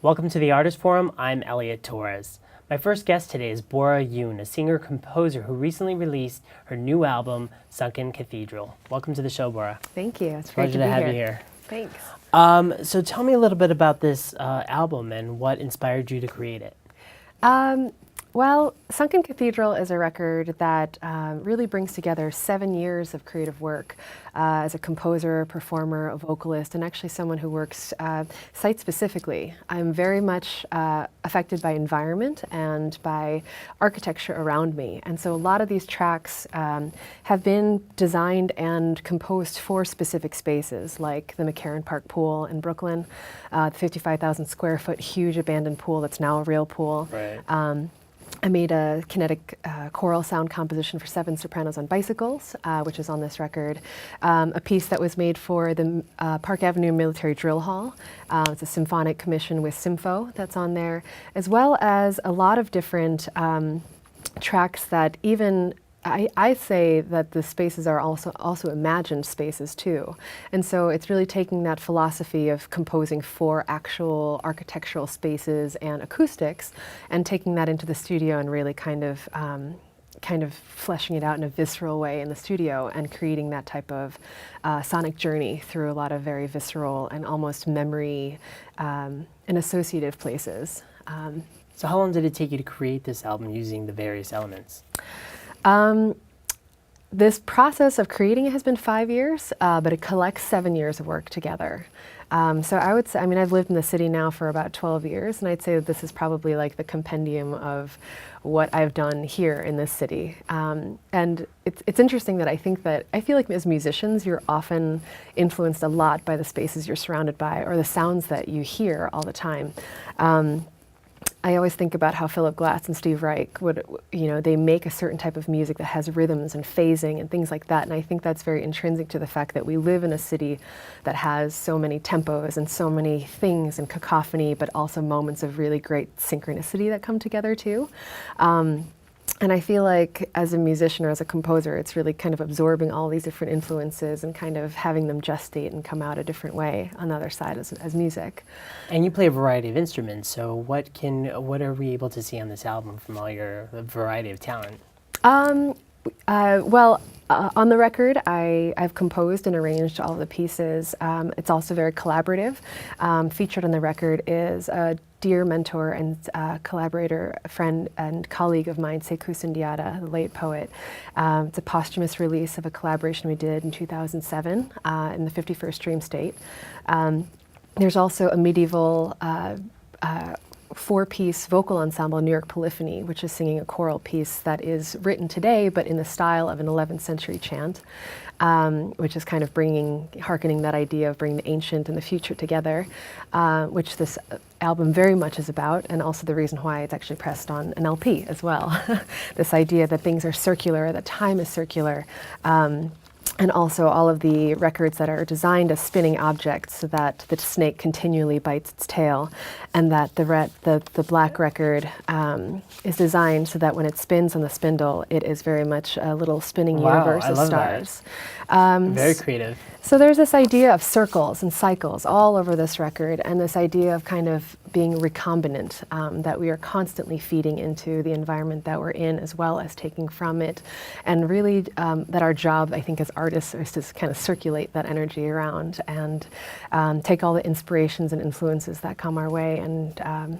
Welcome to the Artist Forum. I'm Elliot Torres. My first guest today is Bora Yoon, a singer-composer who recently released her new album, Sunken, Cathedral. Welcome to the show, Bora. Thank you. It's great to be Pleasure to have here. you here. Thanks. So tell me a little bit about this album and what inspired you to create it. Well, Sunken Cathedral is a record that really brings together 7 years of creative work as a composer, performer, a vocalist, and actually someone who works site-specifically. I'm very much affected by environment and by architecture around me. And so a lot of these tracks have been designed and composed for specific spaces, like the McCarran Park Pool in Brooklyn, the 55,000 square foot huge abandoned pool that's now a real pool. Right. I made a kinetic choral sound composition for 7 sopranos on bicycles, which is on this record. A piece that was made for the Park Avenue Military Drill Hall. It's a symphonic commission with Symfo that's on there, as well as a lot of different tracks that even I say that the spaces are also imagined spaces too. And so it's really taking that philosophy of composing for actual architectural spaces and acoustics and taking that into the studio and really kind of fleshing it out in a visceral way in the studio and creating that type of sonic journey through a lot of very visceral and almost memory and associative places. So how long did it take you to create this album using the various elements? This process of creating it has been 5 years, but it collects 7 years of work together. So I would say, I mean, I've lived in the city now for about 12 years, and I'd say that this is probably like the compendium of what I've done here in this city. And it's interesting that I feel like as musicians, you're often influenced a lot by the spaces you're surrounded by or the sounds that you hear all the time. I always think about how Philip Glass and Steve Reich they make a certain type of music that has rhythms and phasing and things like that. And I think that's very intrinsic to the fact that we live in a city that has so many tempos and so many things and cacophony, but also moments of really great synchronicity that come together too. And I feel like as a musician or as a composer, it's really kind of absorbing all these different influences and kind of having them gestate and come out a different way on the other side as music. And you play a variety of instruments, so what are we able to see on this album from all your variety of talent? On the record, I've composed and arranged all the pieces. It's also very collaborative. Featured on the record is a dear mentor and collaborator, friend and colleague of mine, Sekou Sundiata, the late poet. It's a posthumous release of a collaboration we did in 2007 in the 51st Dream State. There's also a medieval 4-piece vocal ensemble, New York Polyphony, which is singing a choral piece that is written today, but in the style of an 11th century chant, which is kind of hearkening that idea of bringing the ancient and the future together, which this album very much is about, and also the reason why it's actually pressed on an LP as well. This idea that things are circular, that time is circular, and also all of the records that are designed as spinning objects so that the snake continually bites its tail, and that the black record is designed so that when it spins on the spindle, it is very much a little spinning universe of stars. Very creative. So there's this idea of circles and cycles all over this record, and this idea of kind of being recombinant, that we are constantly feeding into the environment that we're in as well as taking from it, and really that our job, I think, as artists is to kind of circulate that energy around and take all the inspirations and influences that come our way and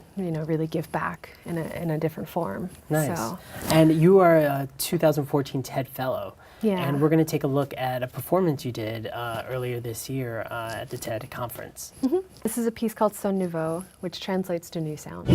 really give back in a different form. Nice. So. And you are a 2014 TED Fellow. Yeah. And we're going to take a look at a performance you did earlier this year at the TED conference. Mm-hmm. This is a piece called Son Nouveau, which translates to New Sounds.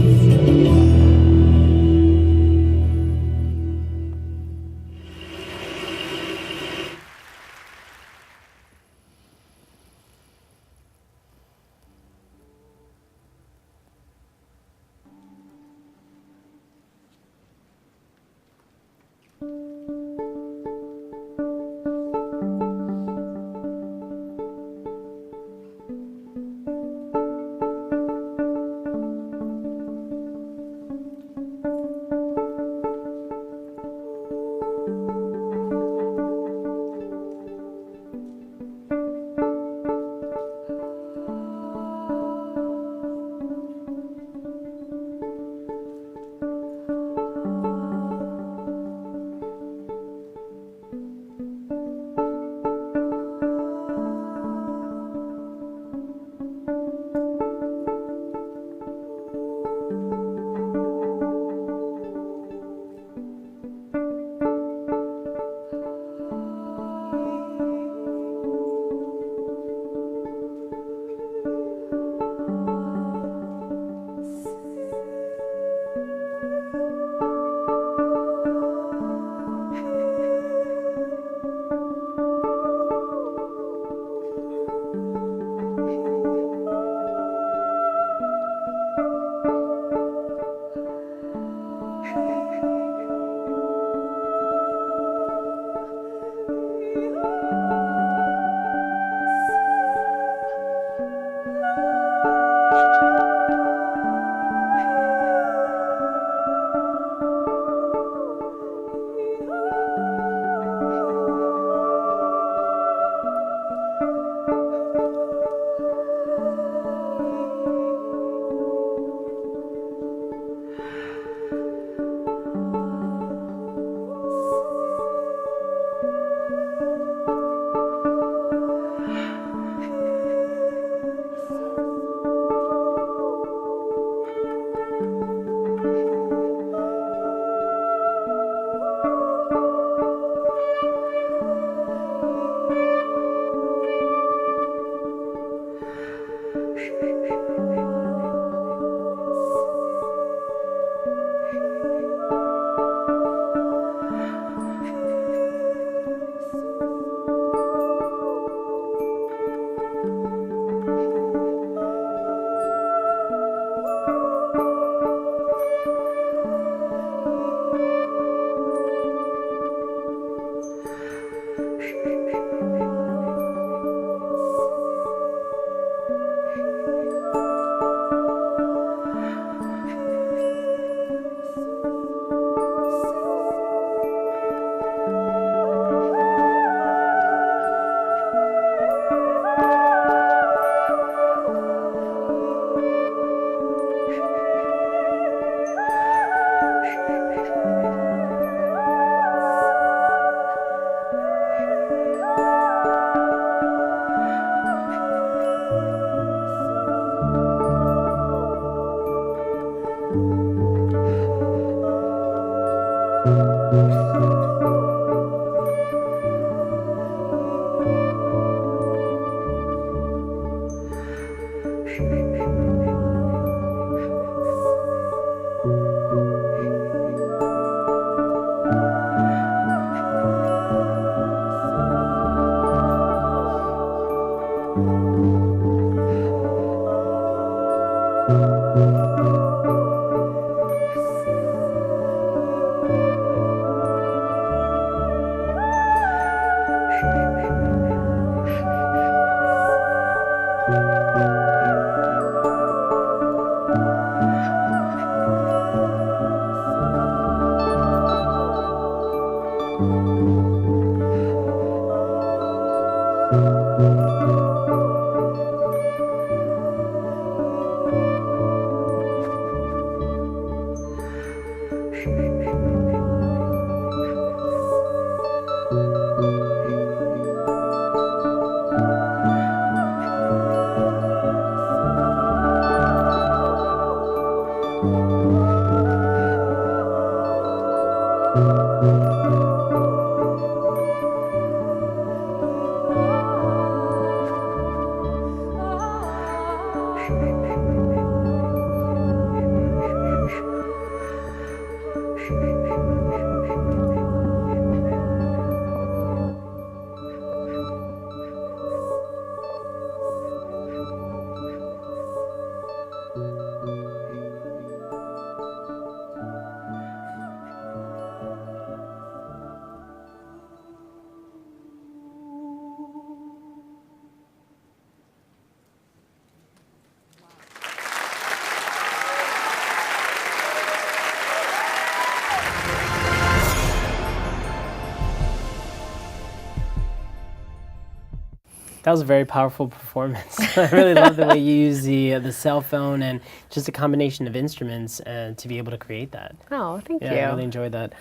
That was a very powerful performance. I really love the way you use the cell phone and just a combination of instruments to be able to create that. Oh, thank you. I really enjoyed that.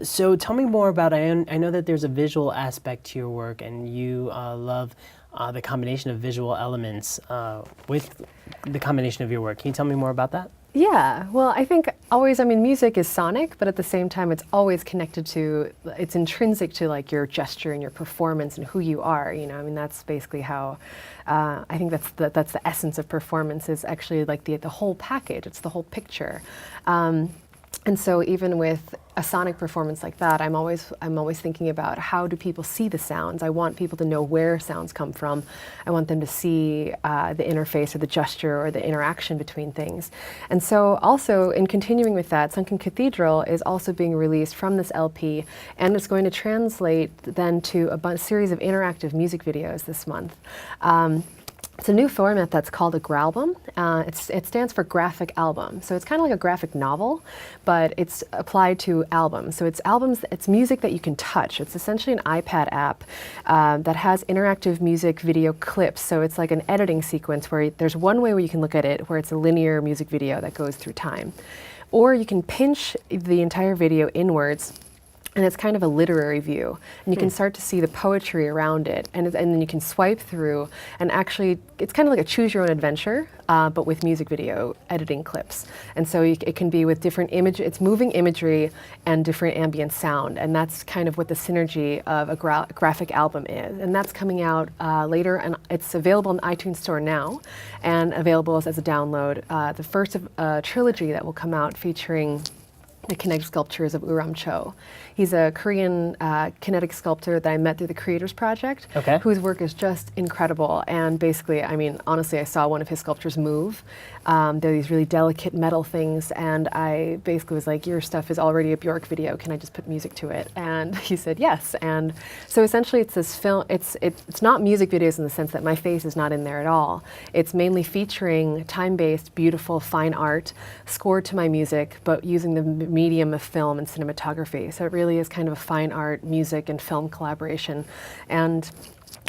So tell me more about, I know that there's a visual aspect to your work, and you love the combination of visual elements with the combination of your work. Can you tell me more about that? Yeah, well, I think always, I mean, music is sonic, but at the same time, it's always connected to, it's intrinsic to like your gesture and your performance and who you are, you know, I mean, that's basically how, I think that's the essence of performance, is actually like the whole package, it's the whole picture. And so even with a sonic performance like that, I'm always thinking about, how do people see the sounds? I want people to know where sounds come from. I want them to see the interface or the gesture or the interaction between things. And so also in continuing with that, Sunken Cathedral is also being released from this LP, and it's going to translate then to a series of interactive music videos this month. It's a new format that's called a gralbum. It stands for graphic album. So it's kind of like a graphic novel, but it's applied to albums. So it's albums, it's music that you can touch. It's essentially an iPad app that has interactive music video clips. So it's like an editing sequence where there's one way where you can look at it, where it's a linear music video that goes through time. Or you can pinch the entire video inwards, And it's kind of a literary view, and you can start to see the poetry around it, and then you can swipe through, and actually, it's kind of like a choose your own adventure, but with music video editing clips. And so it can be with different it's moving imagery and different ambient sound, and that's kind of what the synergy of a graphic album is. And that's coming out later, and it's available in the iTunes Store now, and available as a download. The first of a trilogy that will come out featuring the kinetic sculptures of Uram Cho. He's a Korean kinetic sculptor that I met through the Creators Project, whose work is just incredible. And basically, I mean, honestly, I saw one of his sculptures move. They're these really delicate metal things, and I basically was like, your stuff is already a Bjork video, can I just put music to it? And he said yes. And so essentially it's this film, it's not music videos in the sense that my face is not in there at all. It's mainly featuring time-based, beautiful, fine art, scored to my music, but using the medium of film and cinematography. So it really is kind of a fine art, music, and film collaboration. And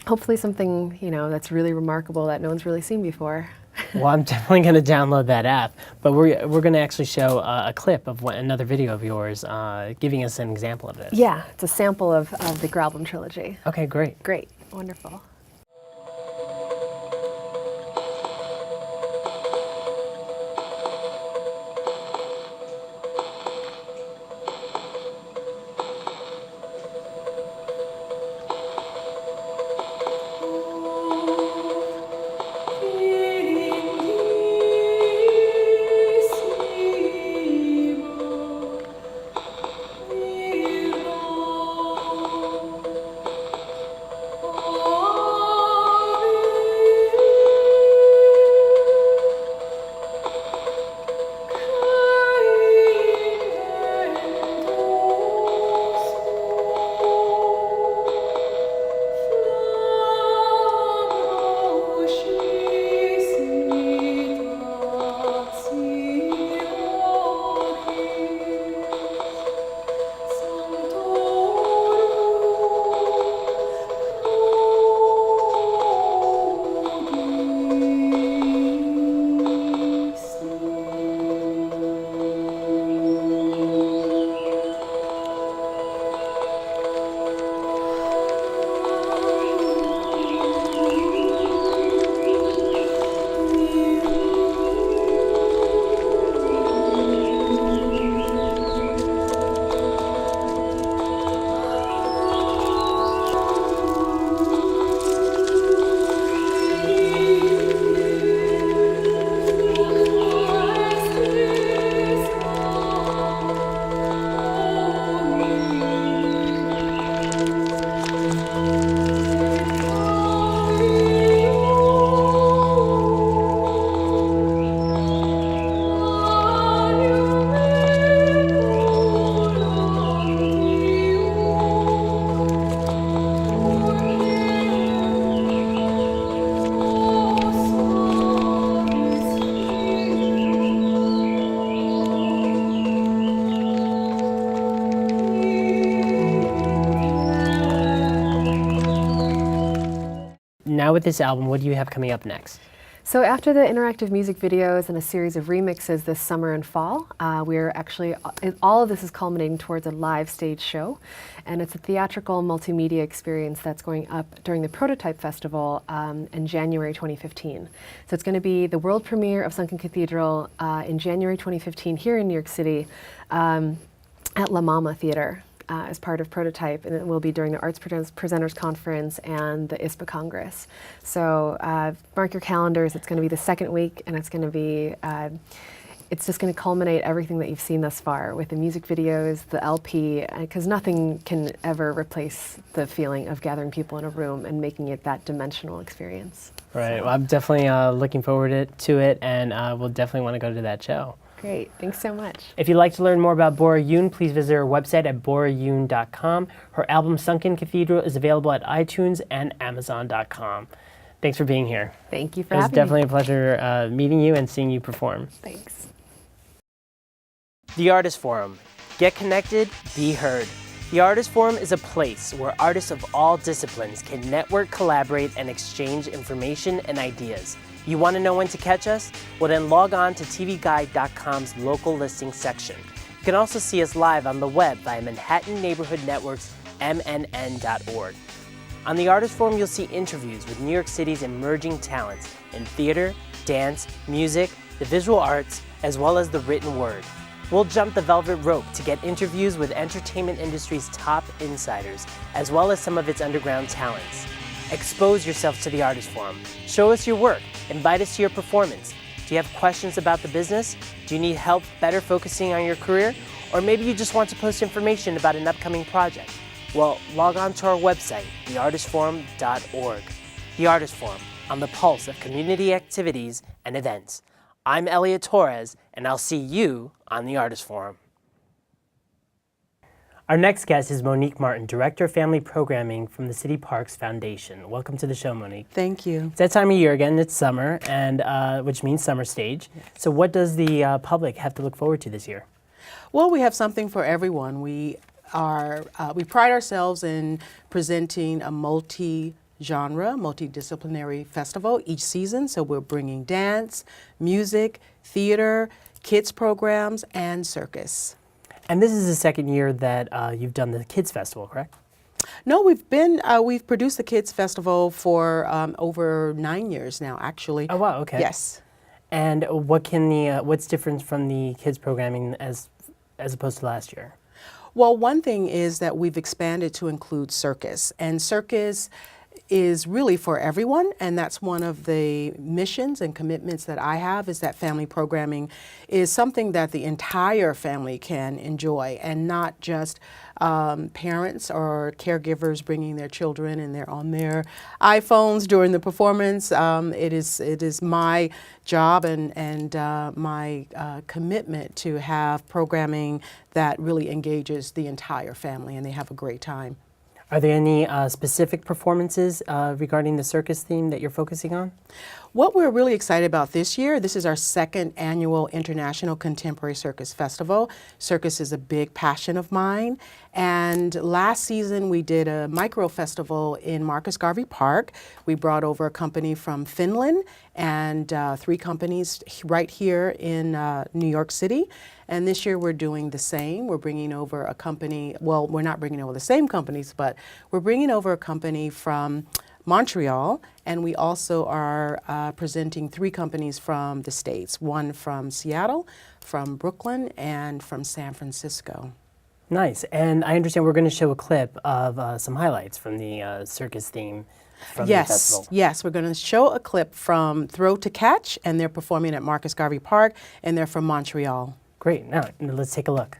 hopefully something, you know, that's really remarkable that no one's really seen before. Well, I'm definitely going to download that app, but we're going to actually show a clip of another video of yours, giving us an example of this. Yeah, it's a sample of the Gralbum trilogy. Okay, great. Great, wonderful. Now with this album, what do you have coming up next? So after the interactive music videos and a series of remixes this summer and fall, we're actually, all of this is culminating towards a live stage show. And it's a theatrical multimedia experience that's going up during the Prototype Festival in January 2015. So it's going to be the world premiere of Sunken Cathedral in January 2015 here in New York City at La Mama Theater. As part of Prototype, and it will be during the Arts Presenters Conference and the ISPA Congress. So mark your calendars, it's going to be the second week, and it's going to be, it's just going to culminate everything that you've seen thus far with the music videos, the LP, because nothing can ever replace the feeling of gathering people in a room and making it that dimensional experience. Right, well, I'm definitely looking forward to it, and we'll definitely want to go to that show. Great, thanks so much. If you'd like to learn more about Bora Yoon, please visit her website at borayoon.com. Her album Sunken Cathedral is available at iTunes and Amazon.com. Thanks for being here. Thank you for having me. It was definitely a pleasure meeting you and seeing you perform. Thanks. The Artist Forum. Get connected, be heard. The Artist Forum is a place where artists of all disciplines can network, collaborate, and exchange information and ideas. You want to know when to catch us? Well then log on to tvguide.com's local listing section. You can also see us live on the web via Manhattan Neighborhood Network's MNN.org. On the Artist Forum, you'll see interviews with New York City's emerging talents in theater, dance, music, the visual arts, as well as the written word. We'll jump the velvet rope to get interviews with entertainment industry's top insiders, as well as some of its underground talents. Expose yourself to the Artist Forum. Show us your work. Invite us to your performance. Do you have questions about the business? Do you need help better focusing on your career? Or maybe you just want to post information about an upcoming project? Well, log on to our website, theartistsforum.org. The Artist Forum, on the pulse of community activities and events. I'm Elliot Torres, and I'll see you on the Artist Forum. Our next guest is Monique Martin, Director of Family Programming from the City Parks Foundation. Welcome to the show, Monique. Thank you. It's that time of year again, it's summer, and which means SummerStage. So what does the public have to look forward to this year? Well, we have something for everyone. We pride ourselves in presenting a multi-genre, multidisciplinary festival each season. So we're bringing dance, music, theater, kids programs, and circus. And this is the second year that you've done the Kids Festival, correct? No, we've produced the Kids Festival for over 9 years now, actually. Oh wow, okay. Yes. And what's different from the kids programming as opposed to last year? Well, one thing is that we've expanded to include circus, and circus is really for everyone, and that's one of the missions and commitments that I have, is that family programming is something that the entire family can enjoy, and not just parents or caregivers bringing their children and they're on their iPhones during the performance. It is my job and my commitment to have programming that really engages the entire family and they have a great time. Are there any specific performances regarding the circus theme that you're focusing on? What we're really excited about this year, this is our second annual International Contemporary Circus Festival. Circus is a big passion of mine. And last season we did a micro festival in Marcus Garvey Park. We brought over a company from Finland and 3 companies right here in New York City. And this year we're doing the same. We're bringing over a company, well, we're not bringing over the same companies, but we're bringing over a company from Montreal, and we also are presenting 3 companies from the States, one from Seattle, from Brooklyn, and from San Francisco. Nice. And I understand we're going to show a clip of some highlights from the circus theme from the festival. Yes, we're going to show a clip from Throw to Catch, and they're performing at Marcus Garvey Park, and they're from Montreal. Great. Now, let's take a look.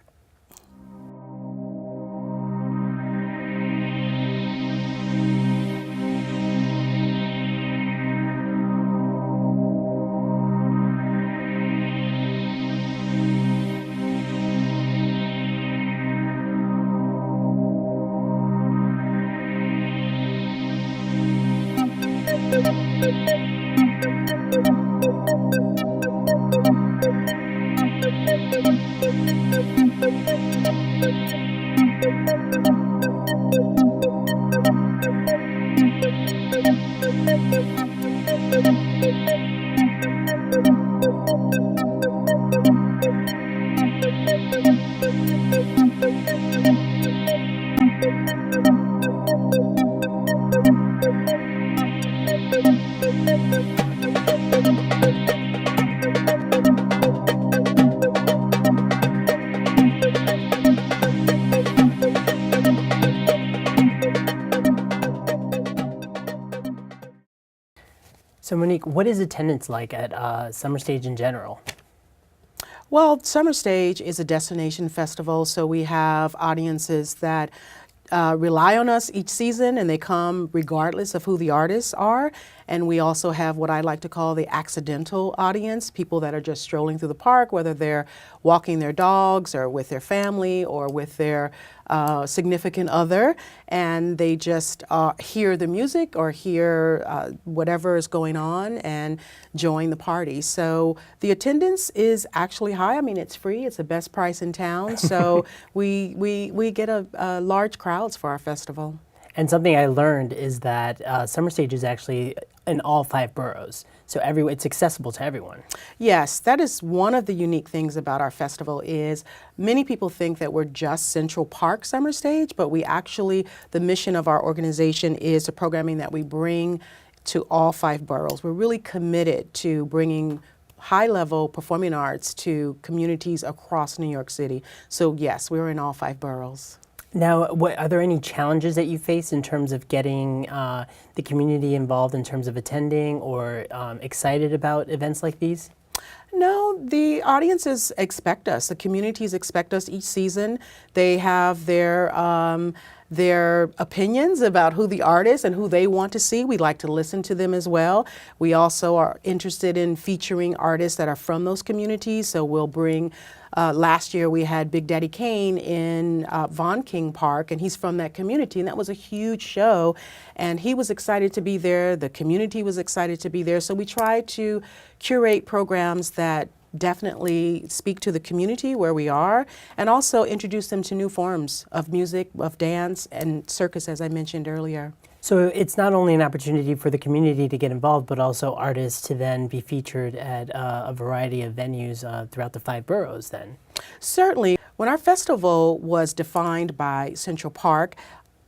So Monique, what is attendance like at SummerStage in general? Well, SummerStage is a destination festival, so we have audiences that rely on us each season, and they come regardless of who the artists are. And we also have what I like to call the accidental audience, people that are just strolling through the park, whether they're walking their dogs or with their family or with their significant other, and they just hear the music or hear whatever is going on and join the party. So the attendance is actually high. I mean, it's free. It's the best price in town. So we get a large crowds for our festival. And something I learned is that SummerStage is actually in all 5 boroughs. so it's accessible to everyone. Yes, that is one of the unique things about our festival is many people think that we're just Central Park Summer Stage, but we actually, the mission of our organization is the programming that we bring to all 5 boroughs. We're really committed to bringing high-level performing arts to communities across New York City. So yes, we're in all 5 boroughs. Now, are there any challenges that you face in terms of getting the community involved in terms of attending or excited about events like these? No, the audiences expect us. The communities expect us each season. They have their opinions about who the artists and who they want to see. We like to listen to them as well. We also are interested in featuring artists that are from those communities. So we'll bring, last year we had Big Daddy Kane in Von King Park, and he's from that community, and that was a huge show. And he was excited to be there. The community was excited to be there. So we try to curate programs that definitely speak to the community where we are, and also introduce them to new forms of music, of dance, and circus, as I mentioned earlier. So it's not only an opportunity for the community to get involved, but also artists to then be featured at a variety of venues throughout the 5 boroughs then? Certainly. When our festival was defined by Central Park,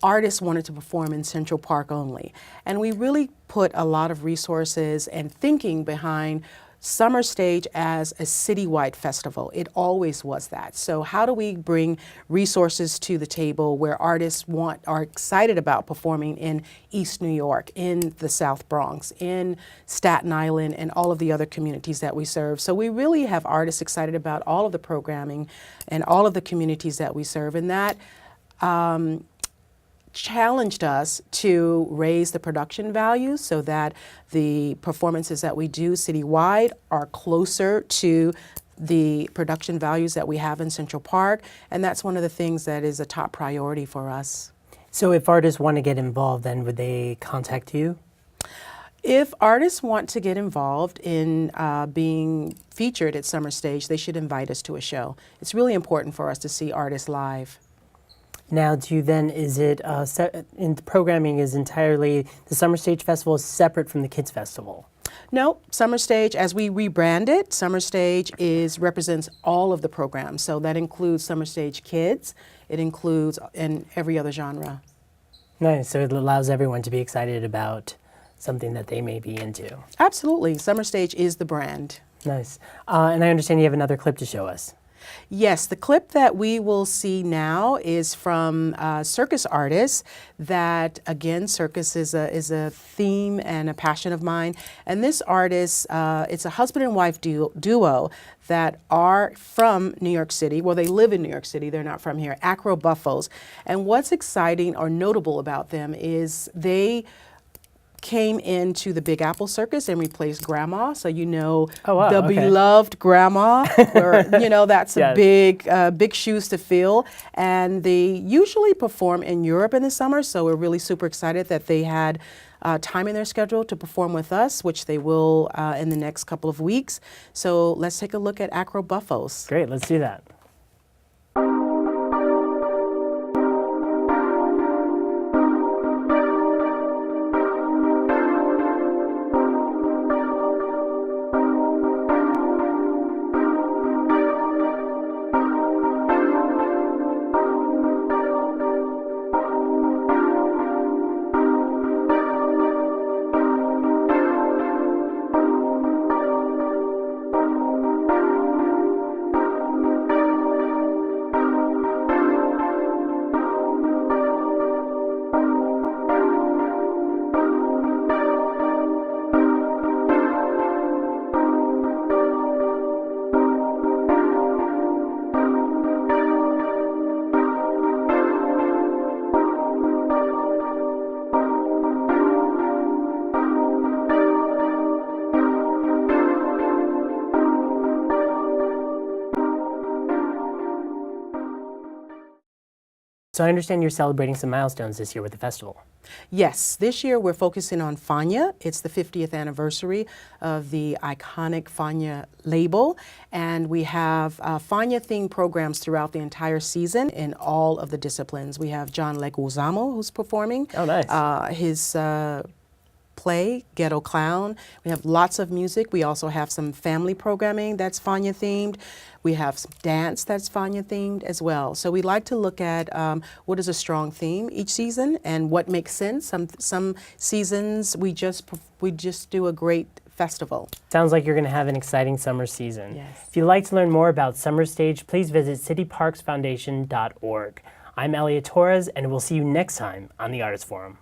artists wanted to perform in Central Park only. And we really put a lot of resources and thinking behind SummerStage as a citywide festival. It always was that. So how do we bring resources to the table where artists are excited about performing in East New York, in the South Bronx, in Staten Island, and all of the other communities that we serve. So we really have artists excited about all of the programming and all of the communities that we serve, and that challenged us to raise the production values so that the performances that we do citywide are closer to the production values that we have in Central Park, and that's one of the things that is a top priority for us. So if artists want to get involved, then would they contact you? If artists want to get involved in being featured at SummerStage, they should invite us to a show. It's really important for us to see artists live. Now, is it, in programming is entirely, the SummerStage Festival is separate from the Kids Festival? No, SummerStage, as we rebrand it, SummerStage represents all of the programs. So that includes SummerStage Kids, it includes in every other genre. Nice, so it allows everyone to be excited about something that they may be into. Absolutely, SummerStage is the brand. Nice, and I understand you have another clip to show us. Yes, the clip that we will see now is from circus artists that, again, circus is a theme and a passion of mine. And this artist, it's a husband and wife duo that are from New York City. Well, they live in New York City. They're not from here. Acro Buffos. And what's exciting or notable about them is they came into the Big Apple Circus and replaced Grandma, so you know the beloved Grandma, where, you know, that's Yes. a big shoes to fill. And they usually perform in Europe in the summer, so we're really super excited that they had time in their schedule to perform with us, which they will in the next couple of weeks. So let's take a look at Acro Buffos. Great, let's do that. So I understand you're celebrating some milestones this year with the festival. Yes, this year we're focusing on Fania. It's the 50th anniversary of the iconic Fania label, and we have Fania-themed programs throughout the entire season in all of the disciplines. We have John Leguizamo, who's performing. Oh, nice. His play, Ghetto Clown. We have lots of music. We also have some family programming that's Fanya themed. We have some dance that's Fanya themed as well. So we like to look at what is a strong theme each season and what makes sense. Some seasons we just do a great festival. Sounds like you're going to have an exciting summer season. Yes. If you'd like to learn more about Summer Stage, please visit cityparksfoundation.org. I'm Elliot Torres, and we'll see you next time on the Artist Forum.